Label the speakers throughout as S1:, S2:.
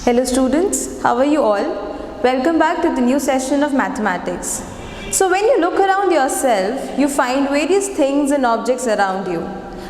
S1: Hello students, how are you all? Welcome back to the new session of mathematics. So when you look around yourself, you find various things and objects around you.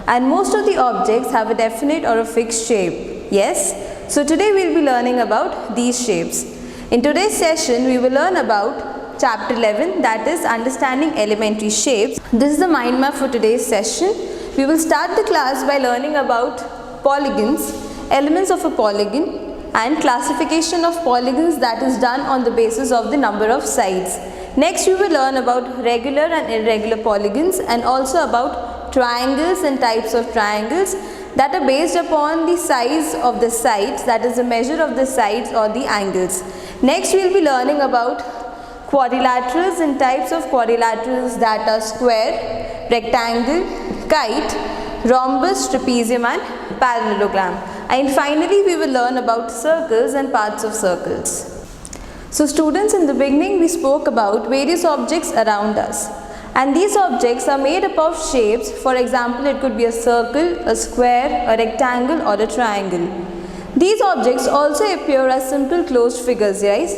S1: And most of the objects have a definite or a fixed shape. Yes? So today we will be learning about these shapes. In today's session, we will learn about chapter 11, that is understanding elementary shapes. This is the mind map for today's session. We will start the class by learning about polygons, elements of a polygon, and classification of polygons that is done on the basis of the number of sides. Next we will learn about regular and irregular polygons and also about triangles and types of triangles that are based upon the size of the sides, that is the measure of the sides or the angles. Next we will be learning about quadrilaterals and types of quadrilaterals that are square, rectangle, kite, rhombus, trapezium and parallelogram. And finally we will learn about circles and parts of circles. So students, in the beginning we spoke about various objects around us. And these objects are made up of shapes. For example, it could be a circle, a square, a rectangle or a triangle. These objects also appear as simple closed figures, guys.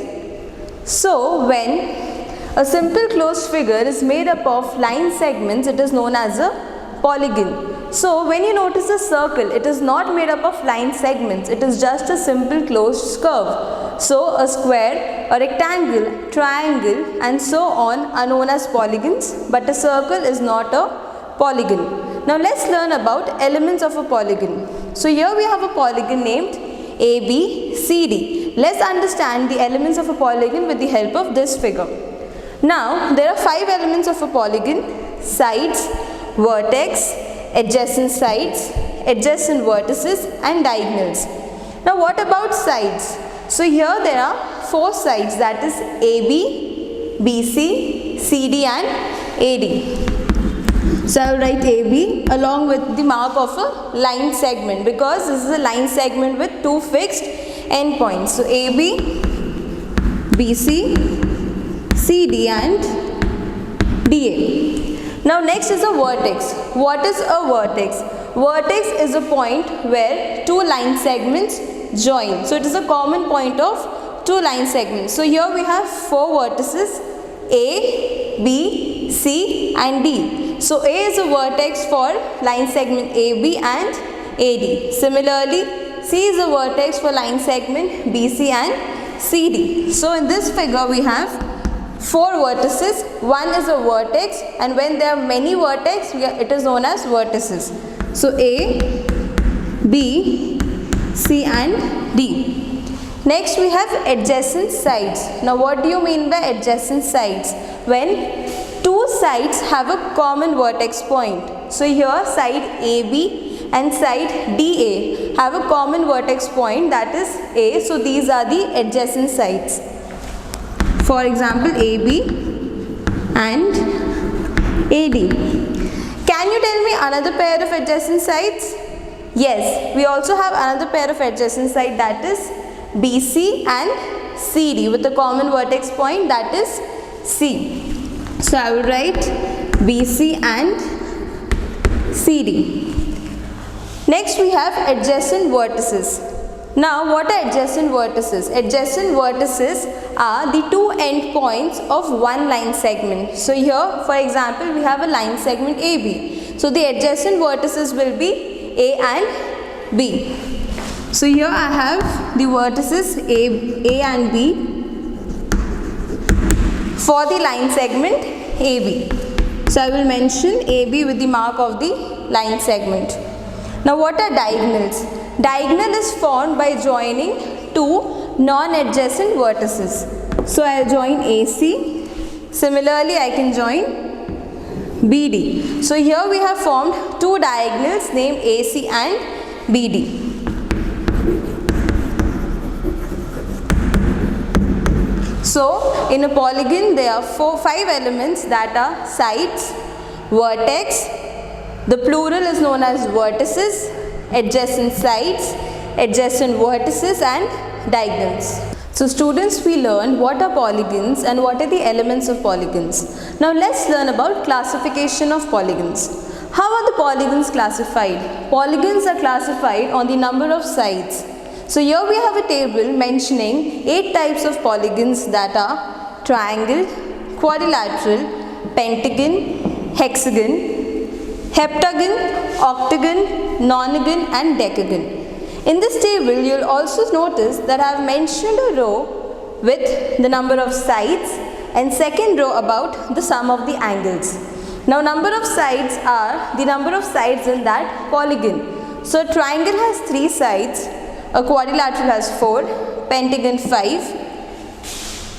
S1: So when a simple closed figure is made up of line segments, it is known as a polygon. So when you notice a circle, it is not made up of line segments, it is just a simple closed curve. So a square, a rectangle, triangle and so on are known as polygons, but a circle is not a polygon. Now let's learn about elements of a polygon. So here we have a polygon named ABCD. Let's understand the elements of a polygon with the help of this figure. Now there are 5 elements of a polygon: sides, vertex, adjacent sides, adjacent vertices and diagonals. Now what about sides? So here there are 4 sides, that is AB, BC, CD and AD. So I will write AB along with the mark of a line segment because this is a line segment with 2 fixed endpoints. So AB, BC, CD and DA. Now next is a vertex. What is a vertex? Vertex is a point where 2 line segments join. So it is a common point of 2 line segments. So here we have 4 vertices, A, B, C and D. So A is a vertex for line segment AB and AD. Similarly, C is a vertex for line segment BC and CD. So in this figure we have 4 vertices, 1 is a vertex, and when there are many vertex, it is known as vertices. So A, B, C and D. Next we have adjacent sides. Now what do you mean by adjacent sides? When 2 sides have a common vertex point. So here side AB and side DA have a common vertex point, that is A. So these are the adjacent sides. For example, AB and AD. Can you tell me another pair of adjacent sides? Yes, we also have another pair of adjacent sides, that is BC and CD with a common vertex point, that is C. So I will write BC and CD. Next we have adjacent vertices. Now what are adjacent vertices? Adjacent vertices are the 2 endpoints of one line segment. So here for example we have a line segment AB. So the adjacent vertices will be A and B. So here I have the vertices A and B for the line segment AB. So I will mention AB with the mark of the line segment. Now what are diagonals? Diagonal is formed by joining 2 non-adjacent vertices. So I will join AC. Similarly I can join BD. So here we have formed 2 diagonals named AC and BD. So in a polygon there are 5 elements, that are sides, vertex, the plural is known as vertices, adjacent sides, adjacent vertices and diagonals. So students, we learned what are polygons and what are the elements of polygons. Now let's learn about classification of polygons. How are the polygons classified? Polygons are classified on the number of sides. So here we have a table mentioning 8 types of polygons, that are triangle, quadrilateral, pentagon, hexagon, heptagon, octagon, nonagon and decagon. In this table you will also notice that I have mentioned a row with the number of sides and second row about the sum of the angles. Now number of sides are the number of sides in that polygon. So a triangle has 3 sides, a quadrilateral has 4, pentagon 5,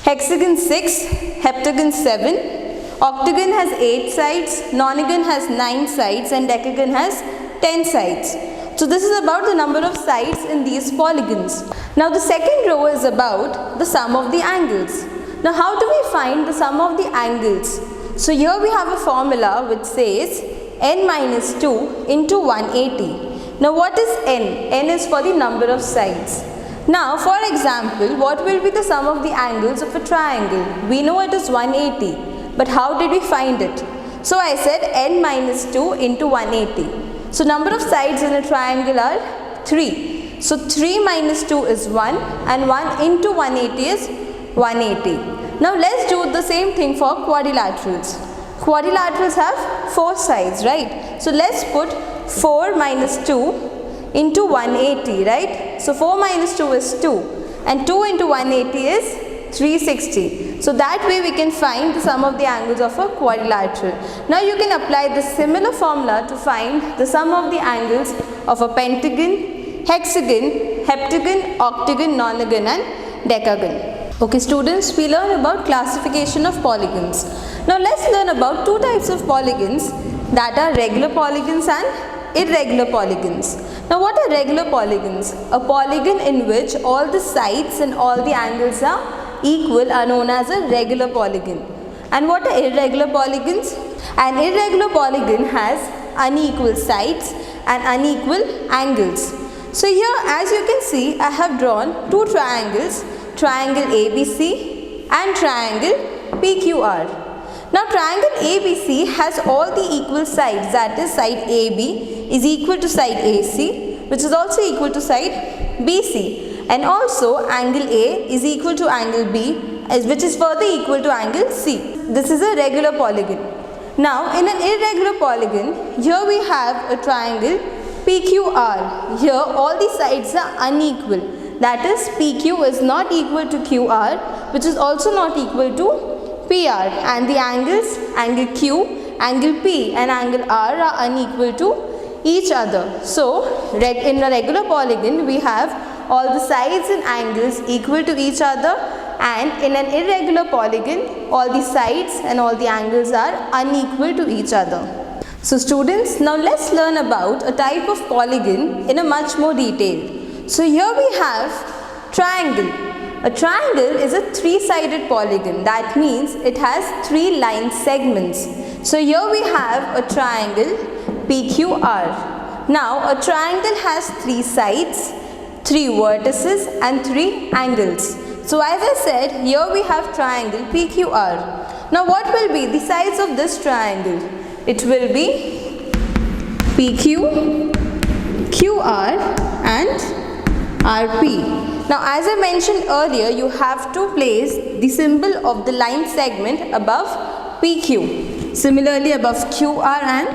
S1: hexagon 6, heptagon 7, octagon has 8 sides, nonagon has 9 sides and decagon has 10 sides. So this is about the number of sides in these polygons. Now the second row is about the sum of the angles. Now how do we find the sum of the angles? So here we have a formula which says n minus 2 into 180. Now what is n? N is for the number of sides. Now for example, what will be the sum of the angles of a triangle? We know it is 180, but how did we find it? So I said n minus 2 into 180. So number of sides in a triangle are 3. So 3 minus 2 is 1 and 1 into 180 is 180. Now let's do the same thing for quadrilaterals. Quadrilaterals have 4 sides, right? So let's put 4 minus 2 into 180, right? So 4 minus 2 is 2 and 2 into 180 is 360. So that way we can find the sum of the angles of a quadrilateral. Now you can apply the similar formula to find the sum of the angles of a pentagon, hexagon, heptagon, octagon, nonagon and decagon. Okay students, we learn about classification of polygons. Now let's learn about 2 types of polygons, that are regular polygons and irregular polygons. Now what are regular polygons? A polygon in which all the sides and all the angles are equal are known as a regular polygon. And what are irregular polygons? An irregular polygon has unequal sides and unequal angles. So here as you can see, I have drawn 2 triangles, triangle ABC and triangle PQR. Now triangle ABC has all the equal sides, that is side AB is equal to side AC, which is also equal to side BC, and also angle A is equal to angle B, which is further equal to angle C. This is a regular polygon. Now in an irregular polygon, here we have a triangle PQR. Here all the sides are unequal. That is, PQ is not equal to QR, which is also not equal to PR, and the angles, angle Q, angle P and angle R are unequal to each other. So in a regular polygon we have all the sides and angles equal to each other, and in an irregular polygon all the sides and all the angles are unequal to each other. So students, now let's learn about a type of polygon in a much more detail. So here we have triangle. A triangle is a 3-sided polygon. That means it has 3 line segments. So here we have a triangle PQR. Now a triangle has 3 sides, 3 vertices and 3 angles. So as I said, here we have triangle PQR. Now what will be the sides of this triangle? It will be PQ, QR and RP. Now as I mentioned earlier, you have to place the symbol of the line segment above PQ. Similarly above QR and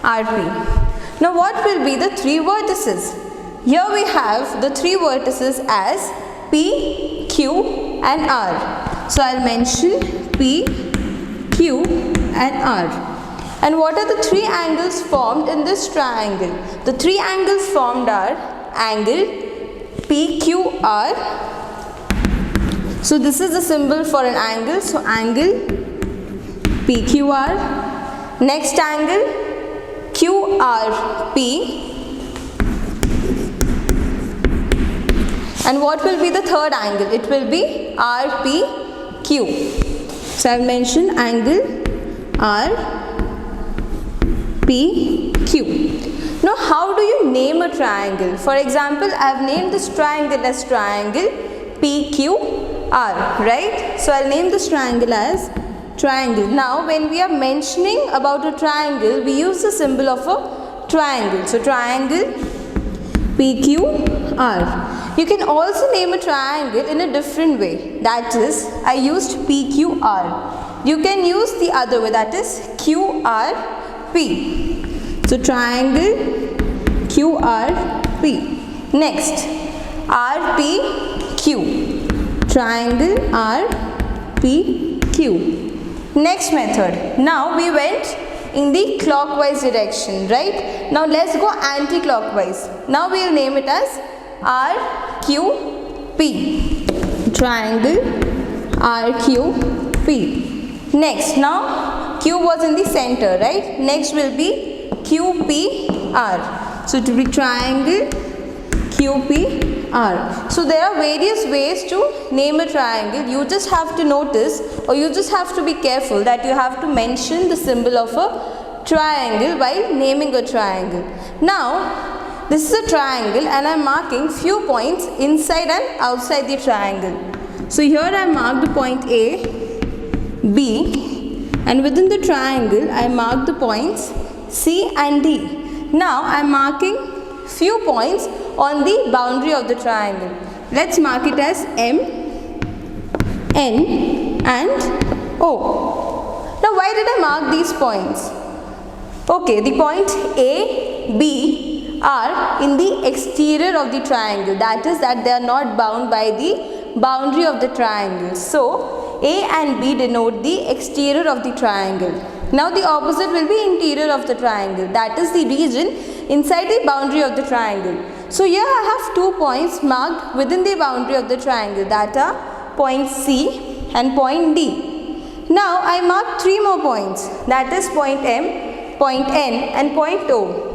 S1: RP. Now what will be the 3 vertices? Here we have the 3 vertices as P, Q and R. So I'll mention P, Q and R. And what are the 3 angles formed in this triangle? The 3 angles formed are angle PQR. So this is the symbol for an angle. So angle PQR. Next angle QRP. And what will be the third angle? It will be RPQ. So I have mentioned angle RPQ. Now how do you name a triangle? For example, I have named this triangle as triangle PQR, right? So I'll name this triangle as triangle. Now when we are mentioning about a triangle, we use the symbol of a triangle. So triangle PQR. you can also name a triangle in a different way. That is, I used PQR. You can use the other way, that is QRP. So triangle QRP. Next, RPQ. Triangle RPQ. Next method. Now we went in the clockwise direction, right? Now let's go anti-clockwise. Now we will name it as RQP. Triangle RQP. Next, now Q was in the center, right? Next will be QPR. So to be triangle QPR. So there are various ways to name a triangle. You just have to notice, or you just have to be careful that you have to mention the symbol of a triangle while naming a triangle. Now this is a triangle and I am marking few points inside and outside the triangle. So here I marked the point A, B, and within the triangle I marked the points C and D. Now I am marking few points on the boundary of the triangle. Let's mark it as M, N and O. Now why did I mark these points? Okay, the point A, B are in the exterior of the triangle. That is that they are not bound by the boundary of the triangle. So A and B denote the exterior of the triangle. Now the opposite will be interior of the triangle. That is the region inside the boundary of the triangle. So here I have 2 points marked within the boundary of the triangle, that are point C and point D. Now I mark 3 more points, that is point M, point N and point O.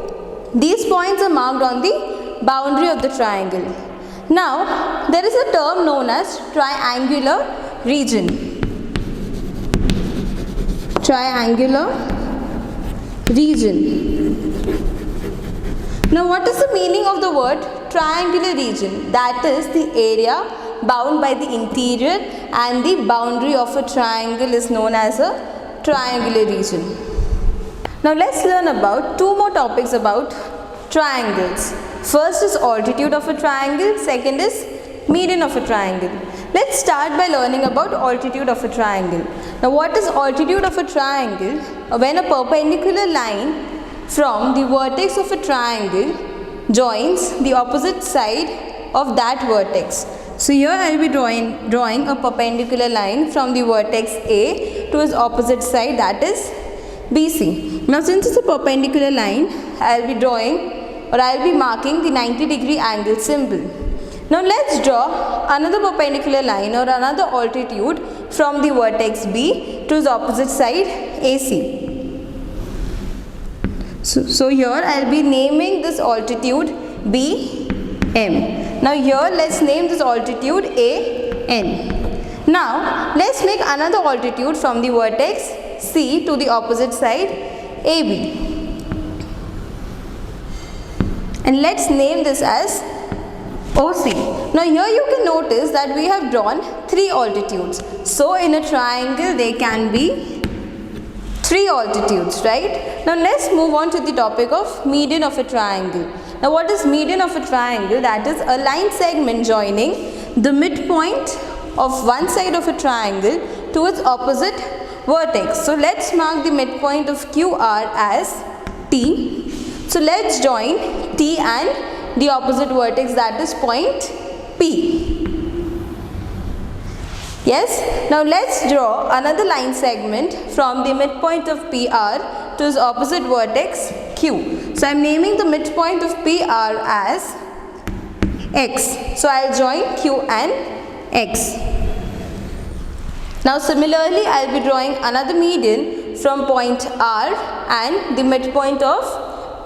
S1: These points are marked on the boundary of the triangle. Now there is a term known as triangular region. Triangular region. Now what is the meaning of the word triangular region? That is the area bound by the interior and the boundary of a triangle is known as a triangular region. Now let's learn about 2 more topics about triangles. First is altitude of a triangle, second is median of a triangle. Let's start by learning about altitude of a triangle. Now what is altitude of a triangle? When a perpendicular line from the vertex of a triangle joins the opposite side of that vertex. So here I will be drawing a perpendicular line from the vertex A to its opposite side, that is BC. Now since it's a perpendicular line, I will be drawing, or I will be marking the 90-degree angle symbol. Now let's draw another perpendicular line or another altitude from the vertex B to its opposite side AC. So here I will be naming this altitude BM. Now here let's name this altitude AN. Now let's make another altitude from the vertex C to the opposite side AB. And let's name this as OC. Now here you can notice that we have drawn 3 altitudes. So in a triangle there can be 3 altitudes, right? Now let's move on to the topic of median of a triangle. Now what is median of a triangle? That is a line segment joining the midpoint of one side of a triangle to its opposite vertex. So let's mark the midpoint of QR as T. So let's join T and the opposite vertex, that is point P. Yes, now let's draw another line segment from the midpoint of PR to its opposite vertex Q. So I am naming the midpoint of PR as X. So I will join Q and X. Now similarly I will be drawing another median from point R and the midpoint of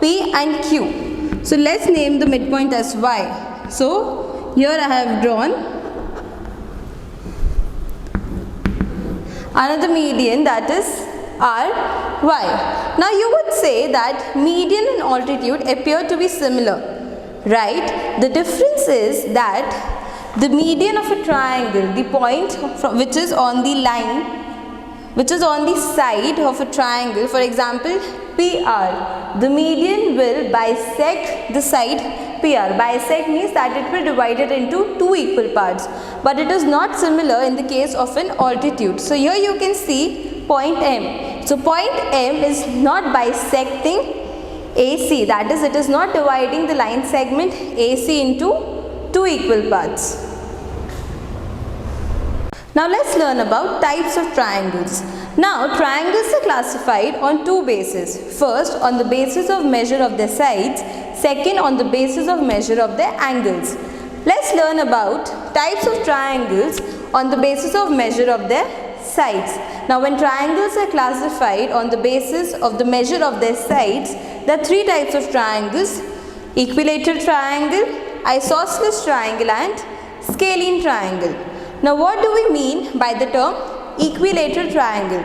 S1: P and Q. So let's name the midpoint as Y. So here I have drawn another median, that is RY. Now you would say that median and altitude appear to be similar, right? The difference is that the median of a triangle, the point which is on the line which is on the side of a triangle, for example PR, the median will bisect the side PR. Bisect means that it will divide it into two equal parts, but it is not similar in the case of an altitude. So here you can see point M. So point M is not bisecting AC, that is, it is not dividing the line segment AC into two equal parts. Now let's learn about types of triangles. Now triangles are classified on two bases. First, on the basis of measure of their sides. Second, on the basis of measure of their angles. Let's learn about types of triangles on the basis of measure of their sides. Now when triangles are classified on the basis of the measure of their sides, there are three types of triangles: equilateral triangle, isosceles triangle and scalene triangle. Now what do we mean by the term equilateral triangle?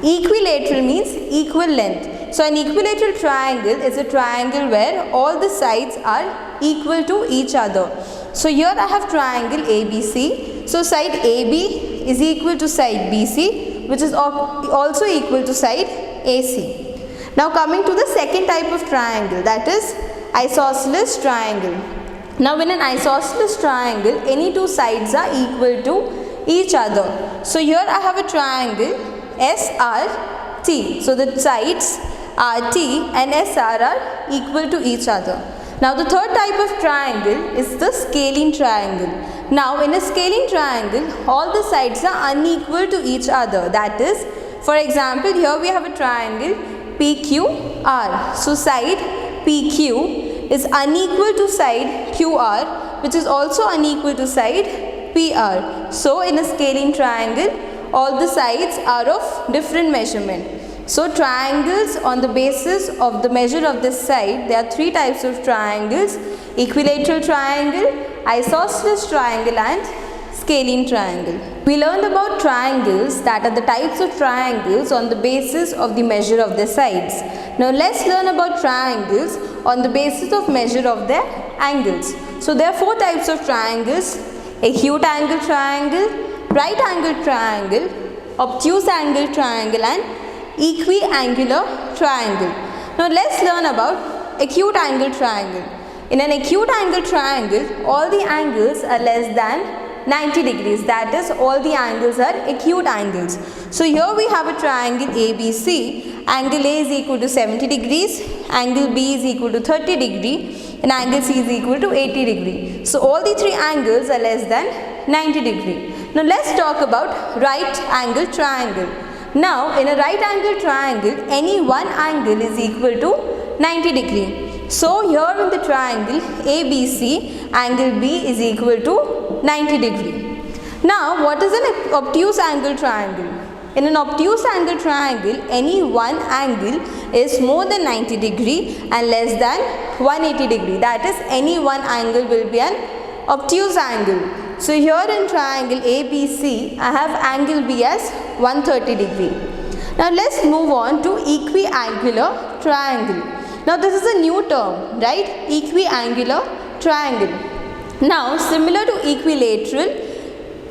S1: Equilateral means equal length. So an equilateral triangle is a triangle where all the sides are equal to each other. So here I have triangle ABC. So side AB is equal to side BC, which is also equal to side AC. Now coming to the second type of triangle, that is isosceles triangle. Now in an isosceles triangle, any two sides are equal to each other. So here I have a triangle SRT. So the sides RT and SR are equal to each other. Now the third type of triangle is the scalene triangle. Now in a scalene triangle, all the sides are unequal to each other. That is, for example, here we have a triangle PQR. So side PQ is unequal to side QR, which is also unequal to side PR. So in a scalene triangle, all the sides are of different measurement. So triangles on the basis of the measure of this side, there are three types of triangles: equilateral triangle, isosceles triangle and scalene triangle. We learned about triangles, that are the types of triangles on the basis of the measure of their sides. Now let's learn about triangles on the basis of measure of their angles. So there are four types of triangles: acute angle triangle, right angle triangle, obtuse angle triangle and equiangular triangle. Now let's learn about acute angle triangle. In an acute angle triangle, all the angles are less than 90 degrees, that is, all the angles are acute angles. So here we have a triangle ABC. Angle A is equal to 70 degrees, angle B is equal to 30 degree and angle C is equal to 80 degree. So all the three angles are less than 90 degree. Now let's talk about right angle triangle. Now in a right angle triangle, any one angle is equal to 90 degree. So here in the triangle ABC, angle B is equal to 90 degree. Now what is an obtuse angle triangle? In an obtuse angle triangle, any one angle is more than 90 degree and less than 180 degree. That is, any one angle will be an obtuse angle. So here in triangle ABC, I have angle B as 130 degree. Now let's move on to equiangular triangle. Now this is a new term, right? Equiangular triangle. Now similar to equilateral,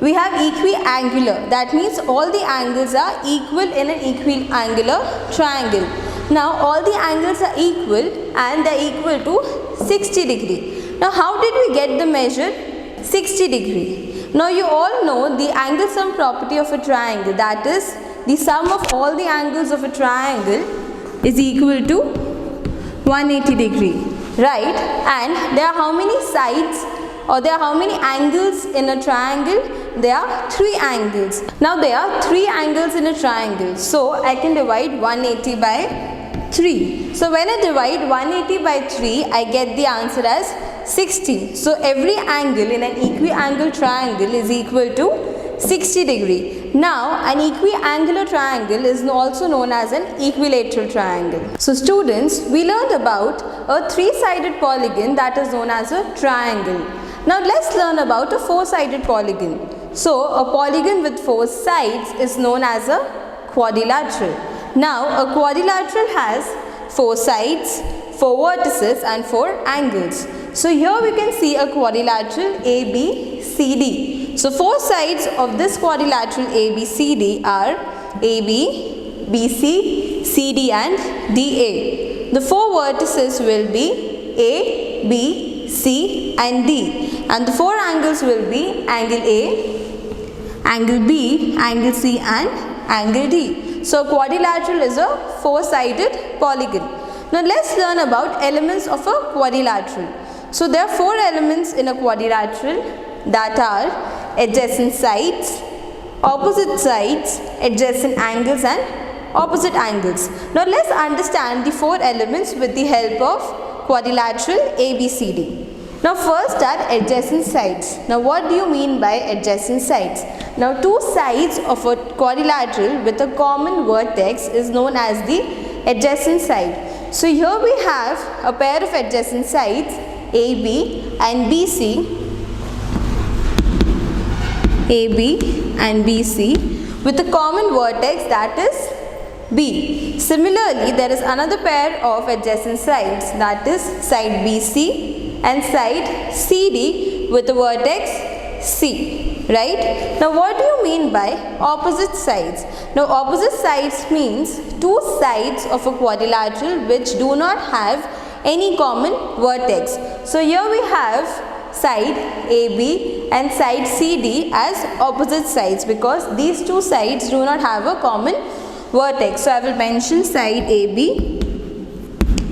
S1: we have equiangular. That means all the angles are equal in an equiangular triangle. Now all the angles are equal and they are equal to 60 degree. Now how did we get the measure 60 degree? Now you all know the angle sum property of a triangle, that is, the sum of all the angles of a triangle is equal to 180 degree, right? And there are how many sides, or there are how many angles in a triangle? There are three angles. Now there are three angles in a triangle, so I can divide 180 by 3. So when I divide 180 by 3, I get the answer as 60. So every angle in an equiangle triangle is equal to 60 degree. Now an equiangular triangle is also known as an equilateral triangle. So students, we learned about a three-sided polygon that is known as a triangle. Now let's learn about a four-sided polygon. So a polygon with four sides is known as a quadrilateral. Now a quadrilateral has four sides, four vertices and four angles. So here we can see a quadrilateral ABCD. So four sides of this quadrilateral ABCD are AB, BC, CD and DA. The four vertices will be A, B, C and D, and the four angles will be angle A, angle B, angle C and angle D. So quadrilateral is a four-sided polygon. Now let's learn about elements of a quadrilateral. So there are four elements in a quadrilateral, that are adjacent sides, opposite sides, adjacent angles and opposite angles. Now let's understand the four elements with the help of quadrilateral ABCD. Now first are adjacent sides. Now what do you mean by adjacent sides? Now two sides of a quadrilateral with a common vertex is known as the adjacent side. So here we have a pair of adjacent sides AB and BC, AB and BC with a common vertex, that is B. Similarly, there is another pair of adjacent sides, that is side BC and side CD with a vertex C, right? Now what do you mean by opposite sides? Now opposite sides means two sides of a quadrilateral which do not have any common vertex. So here we have side AB and side CD as opposite sides because these two sides do not have a common vertex. So I will mention side AB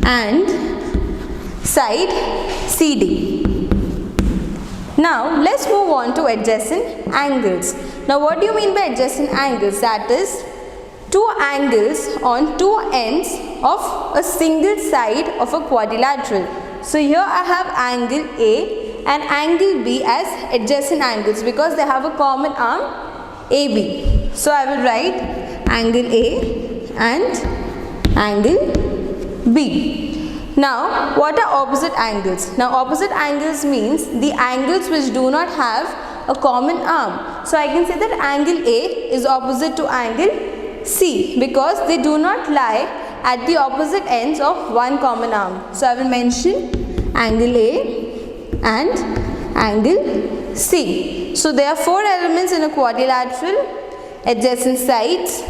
S1: and side CD. Now let's move on to adjacent angles. Now what do you mean by adjacent angles? That is two angles on two ends of a single side of a quadrilateral. So here I have angle A and angle B as adjacent angles because they have a common arm AB. So I will write angle A and angle B. Now what are opposite angles? Now opposite angles means the angles which do not have a common arm. So I can say that angle A is opposite to angle C because they do not lie at the opposite ends of one common arm. So I will mention angle A and angle C. So there are four elements in a quadrilateral: adjacent sides,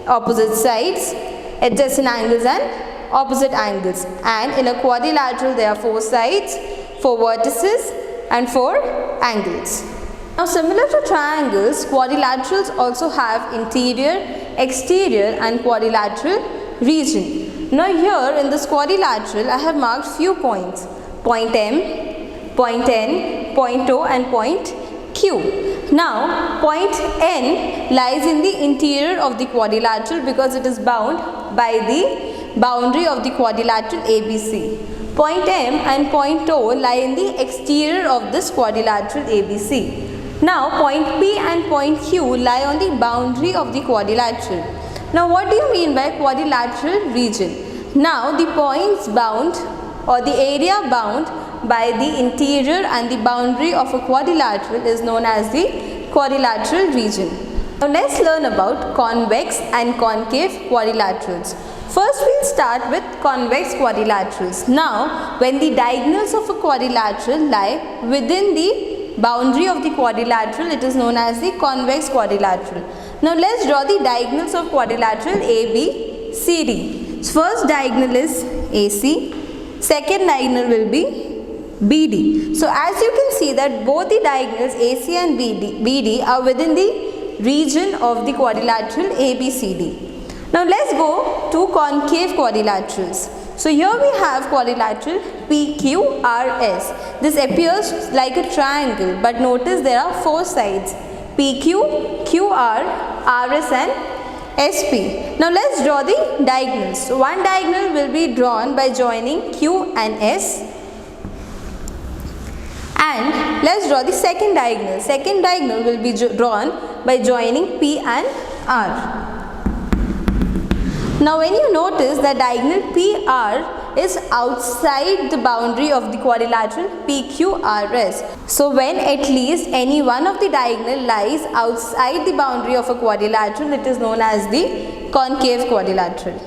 S1: opposite sides, adjacent angles and opposite angles. And in a quadrilateral there are four sides, four vertices and four angles. Now similar to triangles, quadrilaterals also have interior, exterior and quadrilateral region. Now here in this quadrilateral I have marked few points: point M, point N, point O and point Q. Now point N lies in the interior of the quadrilateral because it is bound by the boundary of the quadrilateral ABC. Point M and point O lie in the exterior of this quadrilateral ABC. Now point P and point Q lie on the boundary of the quadrilateral. Now what do you mean by quadrilateral region? Now the points bound or the area bound by the interior and the boundary of a quadrilateral is known as the quadrilateral region. Now let's learn about convex and concave quadrilaterals. First we'll start with convex quadrilaterals. Now when the diagonals of a quadrilateral lie within the boundary of the quadrilateral, it is known as the convex quadrilateral. Now let's draw the diagonals of quadrilateral AB, CD. First diagonal is AC, second diagonal will be BD. So as you can see that both the diagonals AC and BD are within the region of the quadrilateral ABCD. Now let's go to concave quadrilaterals. So here we have quadrilateral PQRS. This appears like a triangle, but notice there are four sides: PQ, QR, RS and SP. Now let's draw the diagonals. So one diagonal will be drawn by joining Q and S. And let's draw the second diagonal. Second diagonal will be drawn by joining P and R. Now when you notice that diagonal PR is outside the boundary of the quadrilateral PQRS. So when at least any one of the diagonal lies outside the boundary of a quadrilateral, it is known as the concave quadrilateral.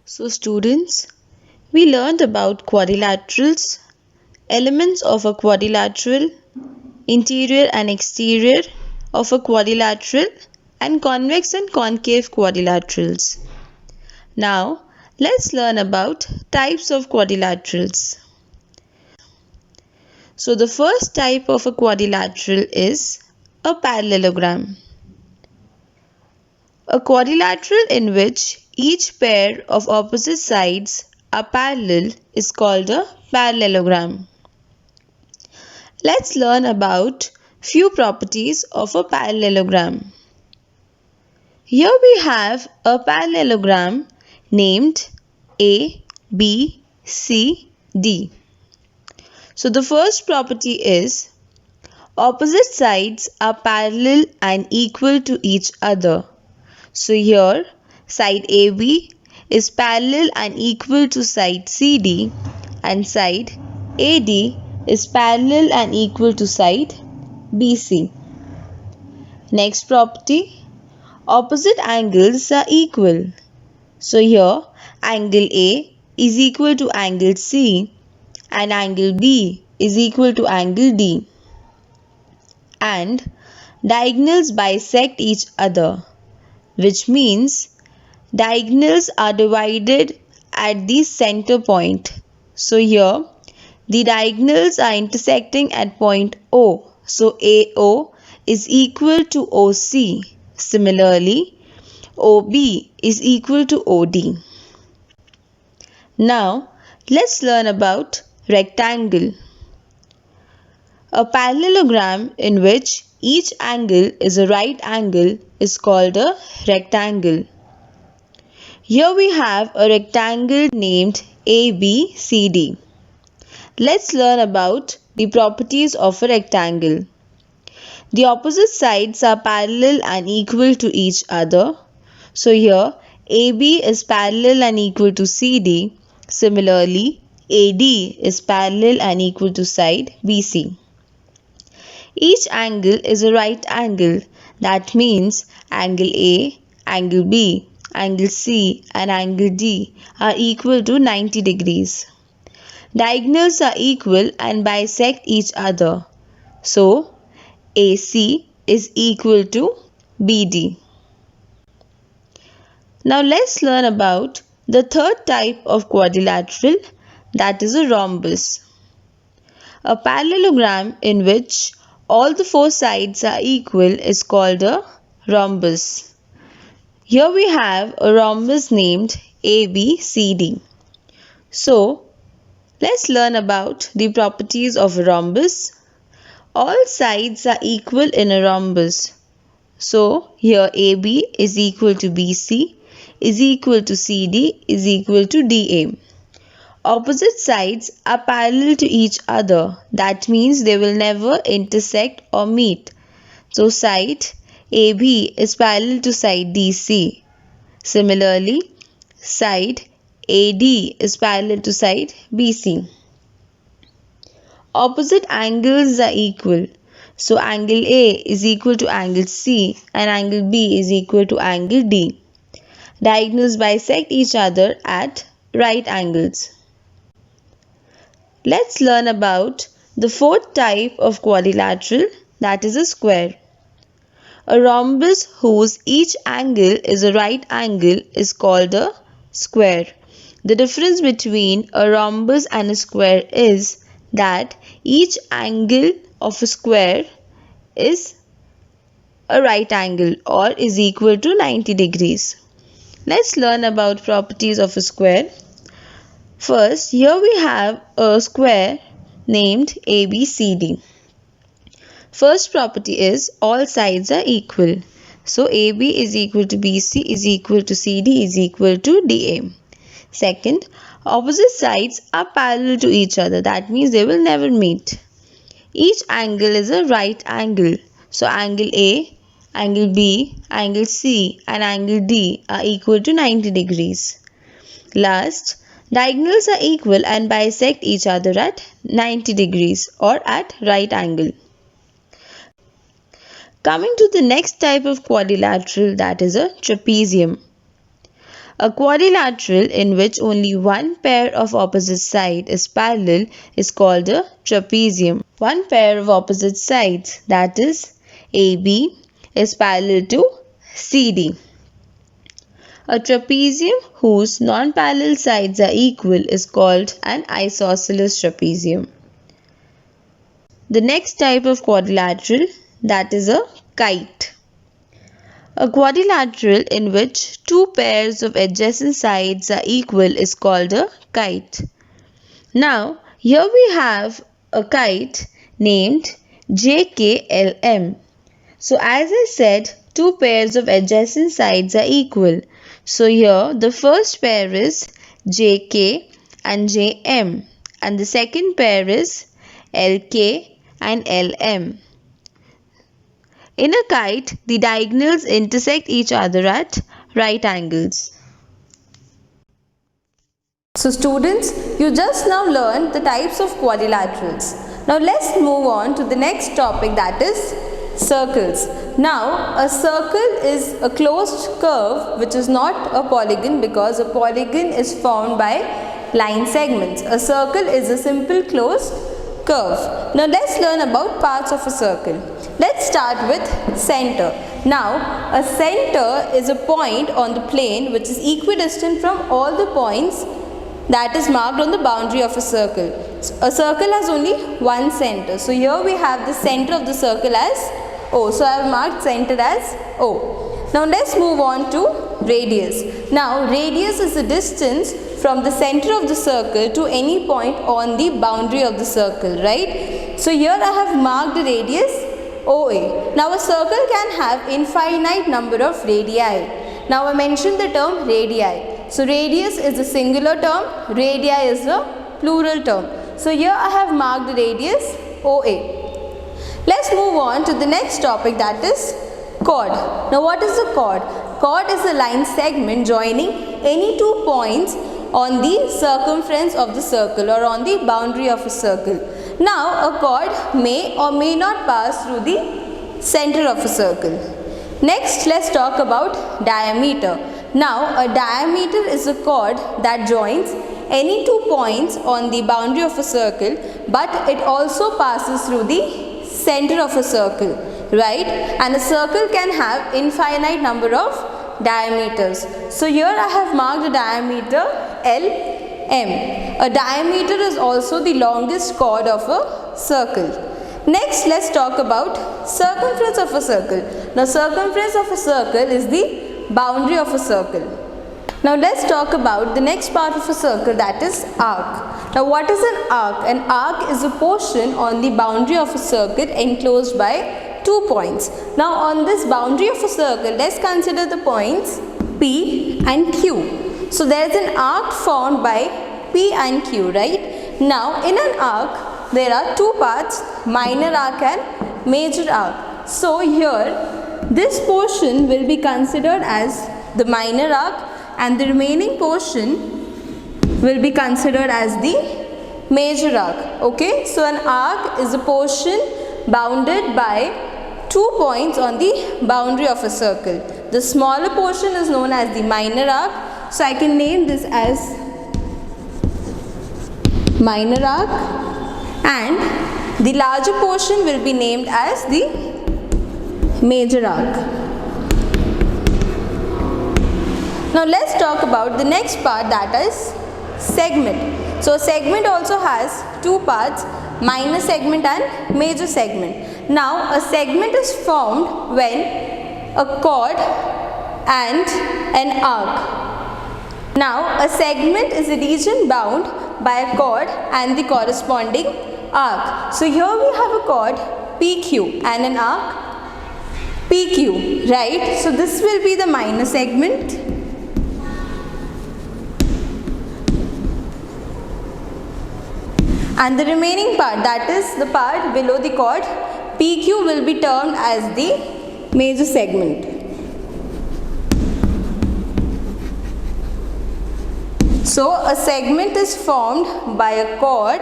S2: So students, we learned about quadrilaterals, elements of a quadrilateral, interior and exterior of a quadrilateral, and convex and concave quadrilaterals. Now, let's learn about types of quadrilaterals. So, the first type of a quadrilateral is a parallelogram. A quadrilateral in which each pair of opposite sides are parallel is called a parallelogram. Let's learn about few properties of a parallelogram. Here we have a parallelogram named A, B, C, D. So the first property is opposite sides are parallel and equal to each other. So here side AB is parallel and equal to side CD and side AD is parallel and equal to side BC. Next property, opposite angles are equal. So here angle A is equal to angle C and angle B is equal to angle D. And diagonals bisect each other, which means diagonals are divided at the center point. So here the diagonals are intersecting at point O. So AO is equal to OC. Similarly, OB is equal to OD. Now, let's learn about rectangle. A parallelogram in which each angle is a right angle is called a rectangle. Here we have a rectangle named ABCD. Let's learn about the properties of a rectangle. The opposite sides are parallel and equal to each other. So here AB is parallel and equal to CD. Similarly, AD is parallel and equal to side BC. Each angle is a right angle. That means angle A, angle B, angle C and angle D are equal to 90 degrees. Diagonals are equal and bisect each other. So, AC is equal to BD. Now let's learn about the third type of quadrilateral, that is a rhombus. A parallelogram in which all the four sides are equal is called a rhombus. Here we have a rhombus named ABCD. So, let's learn about the properties of a rhombus. All sides are equal in a rhombus. So, here AB is equal to BC is equal to CD is equal to DA. Opposite sides are parallel to each other. That means they will never intersect or meet. So side AB is parallel to side DC. Similarly, side AD is parallel to side BC. Opposite angles are equal. So angle A is equal to angle C and angle B is equal to angle D. Diagonals bisect each other at right angles. Let's learn about the fourth type of quadrilateral, that is a square. A rhombus whose each angle is a right angle is called a square. The difference between a rhombus and a square is that each angle of a square is a right angle or is equal to 90 degrees. Let's learn about properties of a square. First, here we have a square named ABCD. First property is all sides are equal. So AB is equal to BC is equal to CD is equal to DA. Second, opposite sides are parallel to each other. That means they will never meet. Each angle is a right angle. So angle A, angle B, angle C and angle D are equal to 90 degrees. Last, diagonals are equal and bisect each other at 90 degrees or at right angle. Coming to the next type of quadrilateral, that is a trapezium. A quadrilateral in which only one pair of opposite side is parallel is called a trapezium. One pair of opposite sides, that is AB, is parallel to CD. A trapezium whose non-parallel sides are equal is called an isosceles trapezium. The next type of quadrilateral, that is a kite. A quadrilateral in which two pairs of adjacent sides are equal is called a kite. Now, here we have a kite named JKLM. So, as I said, two pairs of adjacent sides are equal. So, here the first pair is JK and JM, and the second pair is LK and LM. In a kite, the diagonals intersect each other at right angles.
S1: So students, you just now learned the types of quadrilaterals. Now let's move on to the next topic, that is circles. Now a circle is a closed curve which is not a polygon, because a polygon is formed by line segments. A circle is a simple closed curve. Now let's learn about parts of a circle. Let's start with center. Now a center is a point on the plane which is equidistant from all the points that is marked on the boundary of a circle. A circle has only one center. So here we have the center of the circle as O. So I have marked center as O. Now let's move on to radius. Now radius is the distance from the center of the circle to any point on the boundary of the circle, right? So here I have marked the radius OA. Now a circle can have infinite number of radii. Now I mentioned the term radii. So radius is a singular term, radii is a plural term. So here I have marked the radius OA. Let's move on to the next topic, that is chord. Now what is a chord? Chord is a line segment joining any two points on the circumference of the circle or on the boundary of a circle. Now a chord may or may not pass through the center of a circle. Next, let's talk about diameter. Now a diameter is a chord that joins any two points on the boundary of a circle, but it also passes through the center of a circle, right? And a circle can have infinite number of diameters. So here I have marked the diameter LM. A diameter is also the longest chord of a circle. Next, let's talk about circumference of a circle. Now circumference of a circle is the boundary of a circle. Now let's talk about the next part of a circle, that is arc. Now what is an arc? An arc is a portion on the boundary of a circle enclosed by 2 points. Now on this boundary of a circle, let's consider the points P and Q. So there is an arc formed by P and Q, right? Now in an arc, there are two parts, minor arc and major arc. So here, this portion will be considered as the minor arc and the remaining portion will be considered as the major arc. Okay, so an arc is a portion bounded by 2 points on the boundary of a circle. The smaller portion is known as the minor arc. So I can name this as minor arc, and the larger portion will be named as the major arc. Now let's talk about the next part, that is segment. So a segment also has two parts, minor segment and major segment. Now a segment is formed when a chord and an arc. Now a segment is a region bound by a chord and the corresponding arc. So here we have a chord PQ and an arc PQ, right? So this will be the minor segment. And the remaining part, that is the part below the chord PQ, will be termed as the major segment. So a segment is formed by a chord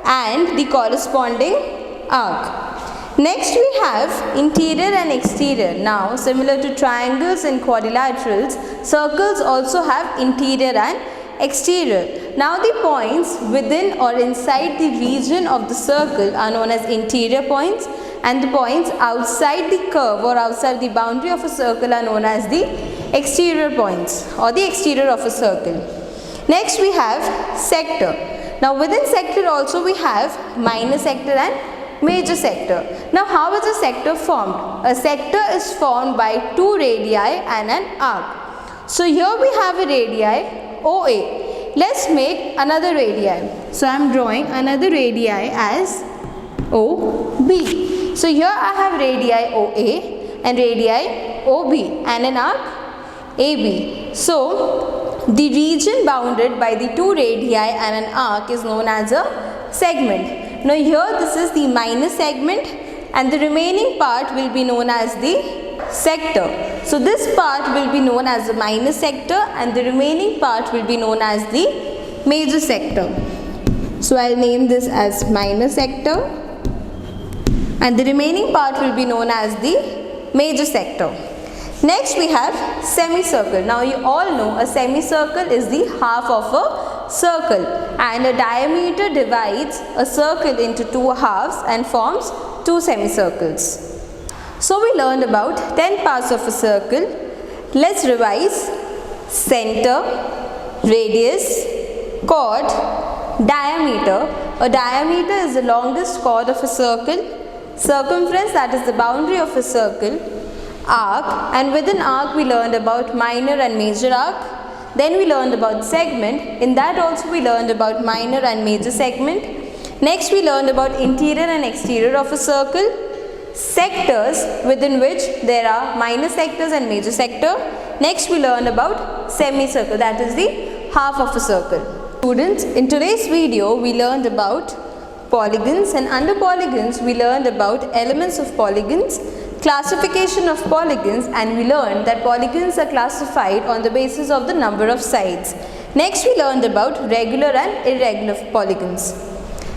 S1: and the corresponding arc. Next we have interior and exterior. Now similar to triangles and quadrilaterals, circles also have interior and exterior. Now the points within or inside the region of the circle are known as interior points, and the points outside the curve or outside the boundary of a circle are known as the exterior points or the exterior of a circle. Next we have sector. Now within sector also we have minor sector and major sector. Now how is a sector formed? A sector is formed by two radii and an arc. So here we have a radii OA. Let's make another radii. So I am drawing another radii as OB. So here I have radii OA and radii OB and an arc AB. So the region bounded by the two radii and an arc is known as a segment. Now here this is the minor segment and the remaining part will be known as the sector. So this part will be known as the minor sector and the remaining part will be known as the major sector. So I'll name this as minor sector and the remaining part will be known as the major sector. Next we have semicircle. Now you all know a semicircle is the half of a circle and a diameter divides a circle into two halves and forms two semicircles. So we learned about 10 parts of a circle. Let's revise: center, radius, chord, diameter. A diameter is the longest chord of a circle. Circumference, that is the boundary of a circle. Arc, and within arc we learned about minor and major arc. Then we learned about segment. In that also we learned about minor and major segment. Next we learned about interior and exterior of a circle. Sectors, within which there are minor sectors and major sector. Next we learned about semicircle, that is the half of a circle. Students, in today's video we learned about polygons, and under polygons we learned about elements of polygons, classification of polygons, and we learned that polygons are classified on the basis of the number of sides. Next we learned about regular and irregular polygons.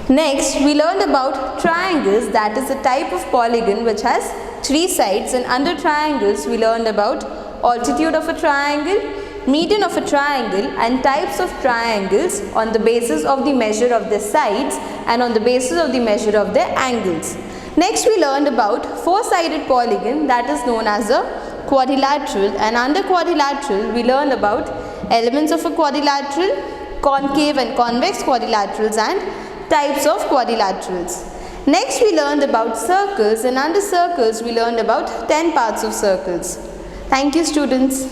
S1: Next we learned about triangles, that is a type of polygon which has three sides, and under triangles we learned about altitude of a triangle, median of a triangle, and types of triangles on the basis of the measure of their sides and on the basis of the measure of their angles. Next we learned about four-sided polygon, that is known as a quadrilateral, and under quadrilateral we learned about elements of a quadrilateral, concave and convex quadrilaterals, and types of quadrilaterals. Next we learned about circles, and under circles we learned about 10 parts of circles. Thank you students.